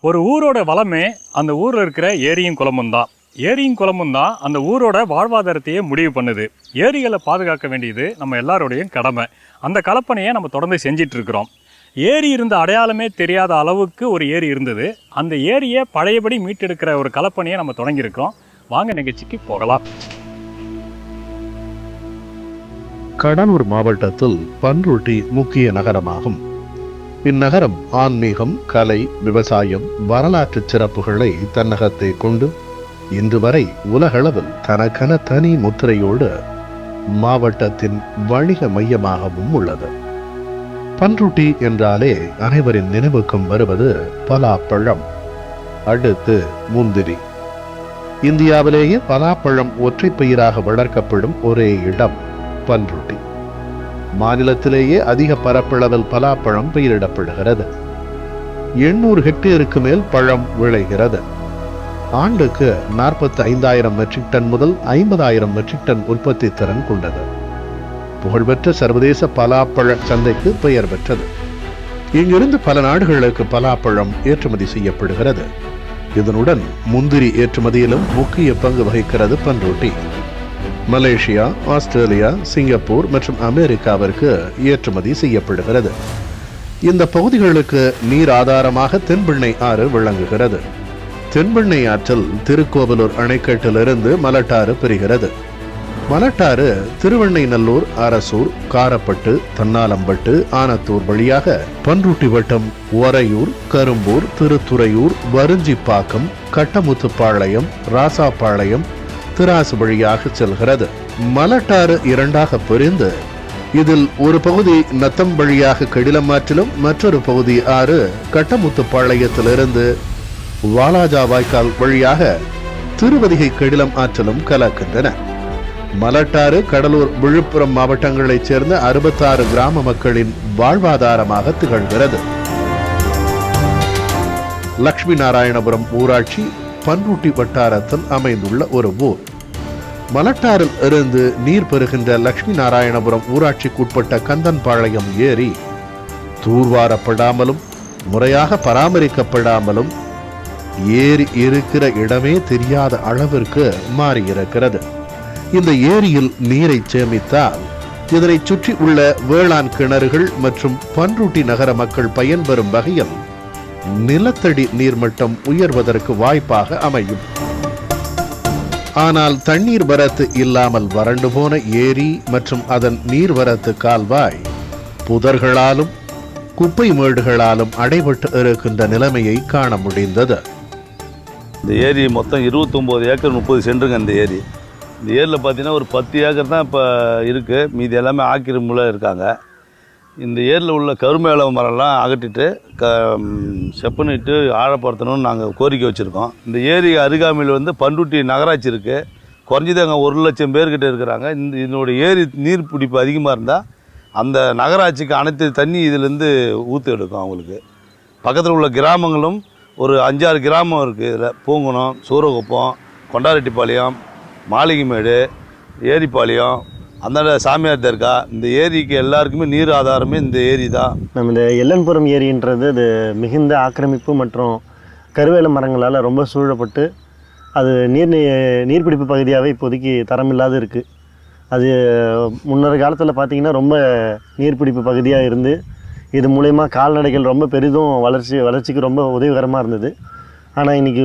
ஒரு ஊரோட வளமே அந்த ஊரில் இருக்கிற ஏரியும் குளமும் தான். ஏரியும் குளமும் தான் அந்த ஊரோட வாழ்வாதாரத்தையே முடிவு பண்ணுது. ஏரிகளை பாதுகாக்க வேண்டியது நம்ம எல்லாரோடையும் கடமை. அந்த கலப்பணையை நம்ம தொடர்ந்து செஞ்சிட்டு இருக்கிறோம். ஏரி இருந்த அடையாளமே தெரியாத அளவுக்கு ஒரு ஏரி இருந்தது. அந்த ஏரியை பழையபடி மீட்டெடுக்கிற ஒரு கலப்பணையை நம்ம தொடங்கியிருக்கிறோம். வாங்க நிகழ்ச்சிக்கு போகலாம். கடலூர் மாவட்டத்தில் பன்ருட்டி முக்கிய நகரமாகும். இந்நகரம் ஆன்மீகம், கலை, விவசாயம், வரலாற்று சிறப்புகளை தன்னகத்தை கொண்டு இன்று வரை உலகளவில் தனக்கென தனி முத்திரையோடு மாவட்டத்தின் வணிக மையமாகவும் உள்ளது. பன்ருட்டி என்றாலே அனைவரின் நினைவுக்கும் வருவது பலாப்பழம், அடுத்து முந்திரி. இந்தியாவிலேயே பலாப்பழம் ஒற்றை பயிராக வளர்க்கப்படும் ஒரே இடம் பன்ருட்டி. மாநிலத்திலேயே அதிக பரப்பளவில் பலாப்பழம் பயிரிடப்படுகிறது. 800 ஹெக்டேருக்கு மேல் பழம் விளைகிறது. ஆண்டுக்கு 45,000 மெட்ரிக் டன் முதல் 50,000 மெட்ரிக் டன் உற்பத்தி திறன் கொண்டது. புகழ்பெற்ற சர்வதேச பலாப்பழ சந்தைக்கு பெயர் பெற்றது. இங்கிருந்து பல நாடுகளுக்கு பலாப்பழம் ஏற்றுமதி செய்யப்படுகிறது. இதனுடன் முந்திரி ஏற்றுமதியிலும் முக்கிய பங்கு வகிக்கிறது பன்ருட்டி. மலேசியா, ஆஸ்திரேலியா, சிங்கப்பூர் மற்றும் அமெரிக்காவிற்கு ஏற்றுமதி செய்யப்படுகிறது. இந்த பகுதிகளுக்கு நீர் ஆதாரமாக தென்பெண்ணை ஆறு விளங்குகிறது. தென்பெண்ணை ஆற்றில் திருக்கோவிலூர் அணைக்கட்டிலிருந்து மலட்டாறு பெறுகிறது. மலட்டாறு திருவெண்ணைநல்லூர், அரசூர், காரப்பட்டு, தன்னாலம்பட்டு, ஆனத்தூர் வழியாக பன்ருட்டி வட்டம் ஒரையூர், கரும்பூர், திருத்துறையூர், வரிஞ்சிப்பாக்கம், கட்டமுத்துப்பாளையம், ராசாப்பாளையம், திராசு வழியாக செல்கிறது. மலட்டாறு இரண்டாக பிரிந்து இதில் ஒரு பகுதி நத்தம் வழியாக கெடிலமாற்றிலும் மற்றொரு பகுதி ஆறு கட்டமுத்துப்பாளையத்திலிருந்து வாலாஜா வாய்க்கால் வழியாக திருவதிகை கெடிலம் ஆற்றிலும் கலக்கின்றன. மலட்டாறு கடலூர், விழுப்புரம் மாவட்டங்களைச் சேர்ந்த 66 கிராம மக்களின் வாழ்வாதாரமாக திகழ்கிறது. லட்சுமி நாராயணபுரம் ஊராட்சி பன்ருட்டி வட்டாரத்தில் அமைந்துள்ள ஒரு ஊர். மலட்டாறில் இருந்து நீர் பெறுகின்ற லட்சுமி நாராயணபுரம் ஊராட்சிக்குட்பட்ட கந்தன்பாளையம் ஏரி தூர்வாரப்படாமலும் முறையாக பராமரிக்கப்படாமலும் ஏரி இருக்கிற இடமே தெரியாத அளவிற்கு மாறியிருக்கிறது. இந்த ஏரியில் நீரை சேமித்தால் இதனை சுற்றி உள்ள வேளாண் கிணறுகள் மற்றும் பன்ருட்டி நகர மக்கள் பயன்பெறும் வகையில் நிலத்தடி நீர்மட்டம் உயர்வதற்கு வாய்ப்பாக அமையும். ஆனால் தண்ணீர் வரத்து இல்லாமல் வறண்டு போன ஏரி மற்றும் அதன் நீர்வரத்து கால்வாய் புதர்களாலும் குப்பை மேடுகளாலும் அடைபட்டு இருக்கின்ற நிலைமையை காண முடிந்தது. இந்த ஏரி மொத்தம் 29 ஏக்கர் 30 சென்றுங்க. இந்த ஏரியில் பார்த்தீங்கன்னா ஒரு 10 ஏக்கர் தான் இப்போ இருக்குது. மீதி எல்லாமே ஆக்கிரமிப்பில் இருக்காங்க. இந்த ஏரியில் உள்ள கருமேள மரம்லாம் அகட்டிட்டு செப்பனிட்டு ஆழப்படுத்தணும்னு நாங்கள் கோரிக்கை வச்சுருக்கோம். இந்த ஏரி அருகாமையில் வந்து பன்ருட்டி நகராட்சி இருக்குது. குறைஞ்சது அங்கே 1,00,000 பேர்கிட்ட இருக்கிறாங்க. இதனுடைய ஏரி நீர் பிடிப்பு அதிகமாக இருந்தால் அந்த நகராட்சிக்கு அனைத்து தண்ணி இதிலேருந்து ஊற்று எடுக்கும். அவங்களுக்கு பக்கத்தில் உள்ள கிராமங்களும் ஒரு 5-6 கிராமம் இருக்குது. இதில் பூங்குணம், சூரகுப்பம், கொண்டாரெட்டிப்பாளையம், மாளிகைமேடு, ஏரிப்பாளையம், அந்த சாமியார் தர்கா. இந்த ஏரிக்கு எல்லாருக்குமே நீர் ஆதாரமே இந்த ஏரி தான். நம்ம இந்த எல்லன்புரம் ஏரின்றது அது மிகுந்த ஆக்கிரமிப்பு மற்றும் கருவேல மரங்களால் ரொம்ப சூழப்பட்டு அது நீர்பிடிப்பு பகுதியாகவே இப்போதைக்கு தரமில்லாது இருக்குது. அது முன்னொரு காலத்தில் பார்த்திங்கன்னா ரொம்ப நீர்பிடிப்பு பகுதியாக இருந்து இது மூலயமா கால்நடைகள் ரொம்ப பெரிதும் வளர்ச்சிக்கு ரொம்ப உதவிகரமாக இருந்தது. ஆனால் இன்றைக்கி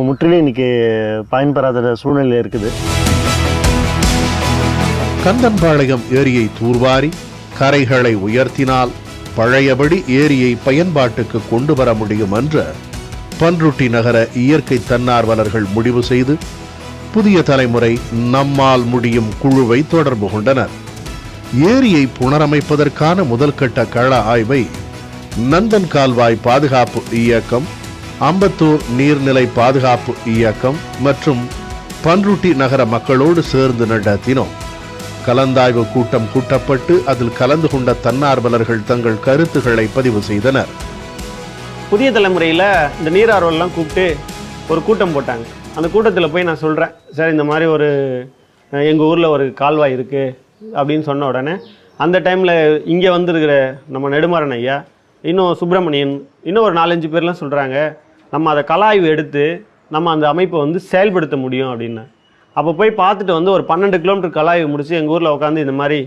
முற்றிலும் இன்றைக்கி பயன்பெறாத சூழ்நிலை இருக்குது. கந்தன்பாளையம் ஏரியை தூர்வாரி கரைகளை உயர்த்தினால் பழையபடி ஏரியை பயன்பாட்டுக்கு கொண்டு வர முடியும் என்று பன்ருட்டி நகர இயற்கை தன்னார்வலர்கள் முடிவு செய்து புதிய தலைமுறை நம்மால் முடியும் குழுவை தொடர்பு கொண்டனர். ஏரியை புனரமைப்பதற்கான முதல்கட்ட கள ஆய்வை நந்தன் கால்வாய் பாதுகாப்பு இயக்கம், அம்பத்தூர் நீர்நிலை பாதுகாப்பு இயக்கம் மற்றும் பன்ருட்டி நகர மக்களோடு சேர்ந்து நடத்தினோம். கலந்தாய்வு கூட்டம் கூட்டப்பட்டு அதில் கலந்து கொண்ட தன்னார்வலர்கள் தங்கள் கருத்துக்களை பதிவு செய்தனர். புதிய தலைமுறையில் இந்த நீரார்வலெலாம் கூப்பிட்டு ஒரு கூட்டம் போட்டாங்க. அந்த கூட்டத்தில் போய் நான் சொல்கிறேன், சார் இந்த மாதிரி ஒரு எங்கள் ஊரில் ஒரு கால்வாய் இருக்குது அப்படின்னு சொன்ன உடனே அந்த டைமில் இங்கே வந்துருக்கிற நம்ம நெடுமாறன் ஐயா இன்னும் சுப்பிரமணியன், இன்னும் ஒரு 4-5 பேர்லாம் சொல்கிறாங்க நம்ம அதை கலாய்வு எடுத்து நம்ம அந்த அமைப்பை வந்து செயல்படுத்த முடியும் அப்படின்னு. அப்போ போய் பார்த்துட்டு வந்து ஒரு 12 கிலோமீட்டர் கலாய்வு முடித்து எங்கள் ஊரில் உட்காந்து இந்த மாதிரி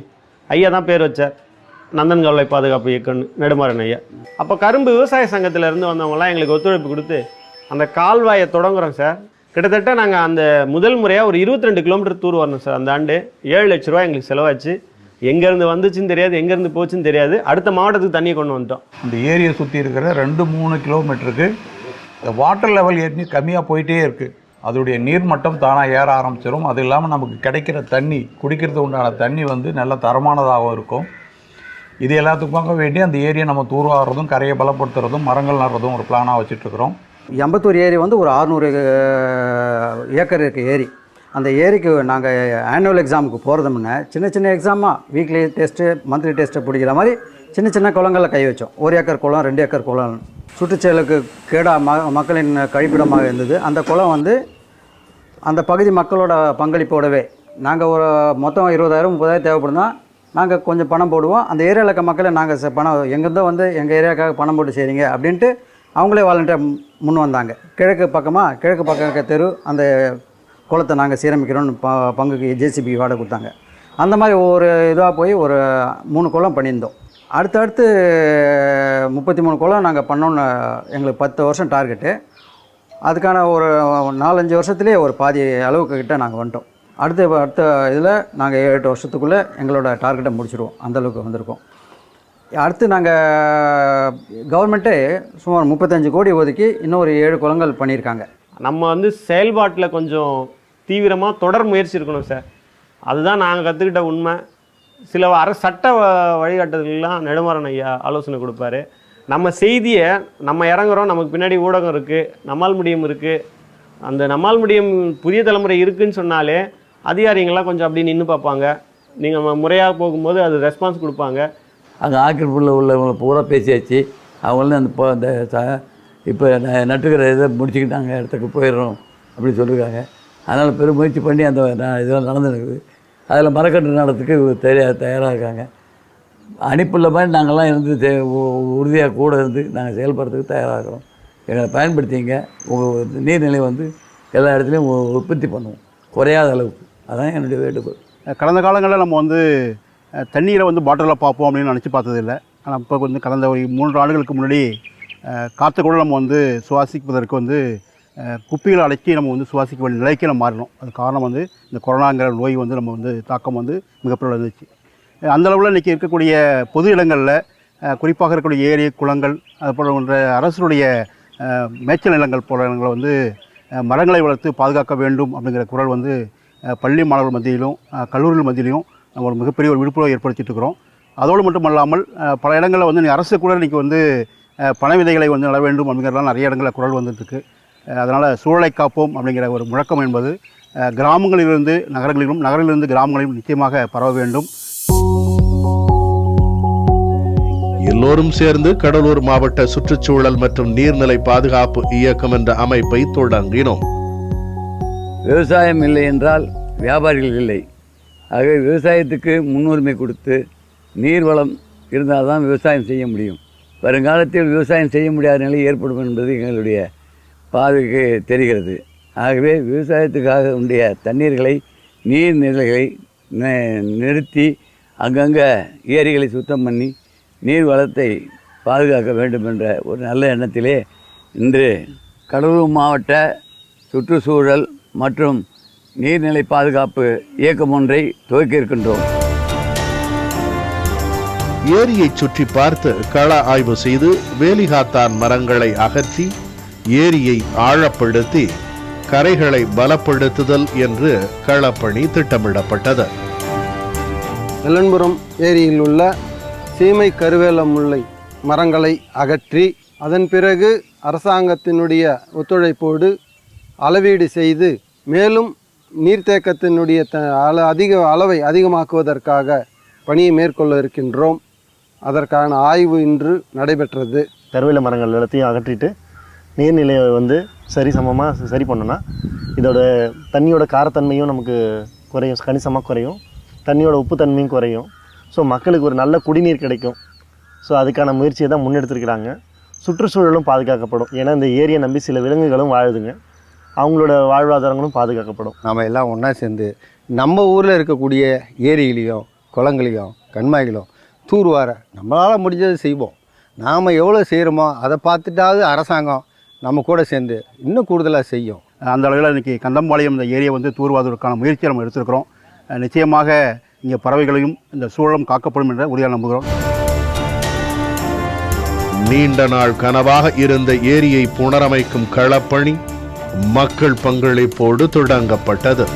ஐயா தான் பேர் வச்சார், நந்தன் கால்வாய் பாதுகாப்பு இயக்கம்னு, நெடுமாறன் ஐயா. அப்போ கரும்பு விவசாய சங்கத்திலேருந்து வந்தவங்களாம் எங்களுக்கு ஒத்துழைப்பு கொடுத்து அந்த கால்வாயை தொடங்குறோம் சார். கிட்டத்தட்ட நாங்கள் அந்த முதல் முறையாக ஒரு 22 கிலோமீட்டர் தூர் வரணும் சார். அந்த ஆண்டு 7 லட்ச ரூபா எங்களுக்கு செலவாச்சு. எங்கேருந்து வந்துச்சுன்னு தெரியாது, எங்கேருந்து போச்சுன்னு தெரியாது. அடுத்த மாவட்டத்துக்கு தண்ணியை கொண்டு வந்துட்டோம். இந்த ஏரியை சுற்றி இருக்கிற 2-3 கிலோமீட்டருக்கு வாட்டர் லெவல் ஏற்றி கம்மியாக போயிட்டே இருக்குது. அதோடைய நீர்மட்டம் தானாக ஏற ஆரம்பிச்சிடும். அது இல்லாமல் நமக்கு கிடைக்கிற தண்ணி, குடிக்கிறது உண்டான தண்ணி வந்து நல்ல தரமானதாகவும் இருக்கும். இது எல்லாத்துக்குமாக வேண்டி அந்த ஏரியை நம்ம தூர்வாடுறதும் கரையை பலப்படுத்துறதும் மரங்கள் நடுறதும் ஒரு பிளானாக வச்சுட்ருக்குறோம். எம்பத்தூர் ஏரி வந்து ஒரு 600 ஏக்கர் இருக்குது ஏரி. அந்த ஏரிக்கு நாங்கள் ஆனுவல் எக்ஸாமுக்கு போகிறது முன்னே சின்ன சின்ன எக்ஸாமாக வீக்லி டெஸ்ட்டு மந்த்லி டெஸ்ட்டு பிடிக்கிற மாதிரி சின்ன சின்ன குளங்களில் கை வச்சோம். 1 ஏக்கர் குளம், 2 ஏக்கர் குளம் சுற்றுச்சூழலுக்கு கேடாக மக்களின் கழிப்பிடமாக இருந்தது. அந்த குளம் வந்து அந்த பகுதி மக்களோட பங்களிப்போடவே நாங்கள் ஒரு மொத்தம் 20,000-30,000 தேவைப்படுனா நாங்கள் கொஞ்சம் பணம் போடுவோம். அந்த ஏரியாவில் இருக்க மக்களை நாங்கள் பணம் எங்கேருந்தோ வந்து எங்கள் ஏரியாவுக்காக பணம் போட்டு செய்கிறீங்க அப்படின்ட்டு அவங்களே வாலண்டியர் முன் வந்தாங்க. கிழக்கு பக்கம் இருக்க தெரு அந்த குளத்தை நாங்கள் சீரமைக்கிறோன்னு பங்குக்கு ஜேசிபி வாடகை கொடுத்தாங்க. அந்த மாதிரி ஒரு இதாக போய் ஒரு 3 குளம் பண்ணியிருந்தோம். அடுத்தடுத்து 33 குளம் நாங்கள் பண்ணோன்னு எங்களுக்கு 10 வருஷம் டார்கெட்டு. அதுக்கான ஒரு 4-5 வருஷத்துலேயே ஒரு பாதி அளவுக்கு கிட்ட நாங்கள் வந்துட்டோம். அடுத்த இதில் நாங்கள் 7-8 வருஷத்துக்குள்ளே எங்களோட டார்கெட்டை முடிச்சிடுவோம். அந்தளவுக்கு வந்திருக்கோம். அடுத்து நாங்கள் கவர்மெண்ட்டே சுமார் 35 கோடி ஒதுக்கி இன்னொரு 7 குளங்கள் பண்ணியிருக்காங்க. நம்ம வந்து செயல்பாட்டில் கொஞ்சம் தீவிரமாக தொடர் முயற்சி இருக்கணும் சார். அதுதான் நாங்கள் கற்றுக்கிட்ட உண்மை. சில சட்ட வழிகாட்டுதல்லாம் நெடுமாறன் ஐயா ஆலோசனை கொடுப்பாரு. நம்ம செய்தியை நம்ம இறங்குறோம், நமக்கு பின்னாடி ஊடகம் இருக்குது, நம்மால் முடியும் இருக்குது. அந்த நம்மால் முடியும் புதிய தலைமுறை இருக்குதுன்னு சொன்னாலே அதிகாரிங்கள்லாம் கொஞ்சம் அப்படி நின்று பார்ப்பாங்க. நீங்கள் முறையாக போகும்போது அது ரெஸ்பான்ஸ் கொடுப்பாங்க. அங்கே ஆக்கிரமிப்பில் உள்ளவங்களை பூரா பேசியாச்சு. அவங்களும் அந்த இப்போ நட்டுக்கிற இதை முடிச்சுக்கிட்டாங்க, இடத்துக்கு போயிடுறோம் அப்படின்னு சொல்லியிருக்காங்க. அதனால் பெரும் முயற்சி பண்ணி அந்த இதெல்லாம் நடந்துருக்குது. அதில் மரக்கன்று நடத்துக்கு தயாராக இருக்காங்க. அனுப்புள்ள மாதிரி நாங்கள்லாம் இருந்து உறுதியாக கூட இருந்து நாங்கள் செயல்படுறதுக்கு தயாராகிறோம். எங்களை பயன்படுத்திங்க. உங்கள் நீர்நிலை வந்து எல்லா இடத்துலையும் உற்பத்தி பண்ணுவோம், குறையாத அளவுக்கு. அதான் என்னுடைய வேண்டுகோள். கடந்த காலங்களில் நம்ம வந்து தண்ணீரை வந்து பாட்டிலில் பார்ப்போம் அப்படின்னு நினச்சி பார்த்ததில்லை. ஆனால் இப்போ வந்து கடந்த ஒரு 3 ஆண்டுகளுக்கு முன்னாடி காற்றை கூட நம்ம வந்து சுவாசிப்பதற்கு வந்து குப்பிகளை அடக்கி நம்ம வந்து சுவாசிக்க வேண்டிய நிலைக்கு நம்ம மாறினோம். அது காரணம் வந்து இந்த கொரோனாங்கிற நோய் வந்து நம்ம வந்து தாக்கம் வந்து மிகப்பெரிய இருந்துச்சு. அந்தளவில் இன்றைக்கி இருக்கக்கூடிய பொது இடங்களில் குறிப்பாக இருக்கக்கூடிய ஏரி, குளங்கள், அது போன்ற அரசுடைய மேய்ச்சல் நிலங்கள் போன்ற இடங்களை வந்து மரங்களை வளர்த்து பாதுகாக்க வேண்டும் அப்படிங்கிற குரல் வந்து பள்ளி மாணவர்கள் மத்தியிலும் கல்லூரிகள் மத்தியிலும் ஒரு மிகப்பெரிய ஒரு விழிப்புணர்வு ஏற்படுத்திட்டு இருக்கிறோம். அதோடு மட்டும் அல்லாமல் பல இடங்களில் வந்து அரசு கூட இன்றைக்கி வந்து பனை விதைகளை வந்து நட வேண்டும் அப்படிங்கிறதுலாம் நிறைய இடங்களில் குரல் வந்துட்டுருக்கு. அதனால் சூழலை காப்போம் அப்படிங்கிற ஒரு முழக்கம் என்பது கிராமங்களிலிருந்து நகரங்களிலும், நகரிலிருந்து கிராமங்களிலும் நிச்சயமாக பரவ வேண்டும். எல்லோரும் சேர்ந்து கடலூர் மாவட்ட சுற்றுச்சூழல் மற்றும் நீர்நிலை பாதுகாப்பு இயக்கம் என்ற அமைப்பை தொடங்கினோம். விவசாயம் இல்லை என்றால் வியாபாரிகள் இல்லை. ஆகவே விவசாயத்துக்கு முன்னுரிமை கொடுத்து நீர்வளம் இருந்தால் தான் விவசாயம் செய்ய முடியும். வருங்காலத்தில் விவசாயம் செய்ய முடியாத நிலை ஏற்படும் என்பது எங்களுடைய பார்வைக்கு தெரிகிறது. ஆகவே விவசாயத்துக்காக உடைய தண்ணீர்களை, நீர்நிலைகளை நிறுத்தி அங்கங்கே ஏரிகளை சுத்தம் பண்ணி நீர் வளத்தை பாதுகாக்க வேண்டும் என்ற ஒரு நல்ல எண்ணத்திலே இன்று கடலூர் மாவட்ட சுற்றுச்சூழல் மற்றும் நீர்நிலை பாதுகாப்பு இயக்கம் ஒன்றை துவக்கி இருக்கின்றோம். ஏரியை சுற்றி பார்த்து கள ஆய்வு செய்து வேலிகாத்தான் மரங்களை அகற்றி ஏரியை ஆழப்படுத்தி கரைகளை பலப்படுத்துதல் என்று களப்பணி திட்டமிடப்பட்டது. வெள்ளன்புரம் ஏரியில் உள்ள சீமை கருவேல முல்லை மரங்களை அகற்றி அதன் பிறகு அரசாங்கத்தினுடைய ஒத்துழைப்போடு அளவீடு செய்து மேலும் நீர்த்தேக்கத்தினுடைய அளவை அதிகமாக்குவதற்காக பணியை மேற்கொள்ள இருக்கின்றோம். அதற்கான ஆய்வு இன்று நடைபெற்றது. கருவேல மரங்கள் எல்லாத்தையும் அகற்றிட்டு நீர்நிலையை வந்து சரிசமமாக சரி பண்ணோன்னா இதோட தண்ணியோட காரத்தன்மையும் நமக்கு குறையும், கணிசமாக குறையும். தண்ணியோட உப்பு தன்மையும் குறையும். ஸோ மக்களுக்கு ஒரு நல்ல குடிநீர் கிடைக்கும். ஸோ அதுக்கான முயற்சியை தான் முன்னெடுத்துருக்கிறாங்க. சுற்றுச்சூழலும் பாதுகாக்கப்படும். ஏன்னா இந்த ஏரியை நம்பி சில விலங்குகளும் வாழுதுங்க, அவங்களோட வாழ்வாதாரங்களும் பாதுகாக்கப்படும். நாம் எல்லாம் ஒன்றா சேர்ந்து நம்ம ஊரில் இருக்கக்கூடிய ஏரிகளையும் குளங்களையும் கண்மாய்களும் தூர்வார நம்மளால் முடிஞ்சதை செய்வோம். நாம் எவ்வளோ செய்கிறோமோ அதை பார்த்துட்டாவது அரசாங்கம் நம்ம கூட சேர்ந்து இன்னும் கூடுதலாக செய்யும். அந்த அளவில் இன்றைக்கி கந்தம்பாளையம் இந்த ஏரியை வந்து தூர்வாதுவதற்கான முயற்சியை நம்ம எடுத்துருக்கிறோம். நிச்சயமாக இங்கே பறவைகளையும் இந்த சூழலும் காக்கப்படும் என்ற உறுதியாக நம்புகிறோம். நீண்ட நாள் கனவாக இருந்த ஏரியை புனரமைக்கும் களப்பணி மக்கள் பங்களிப்போடு தொடங்கப்பட்டது.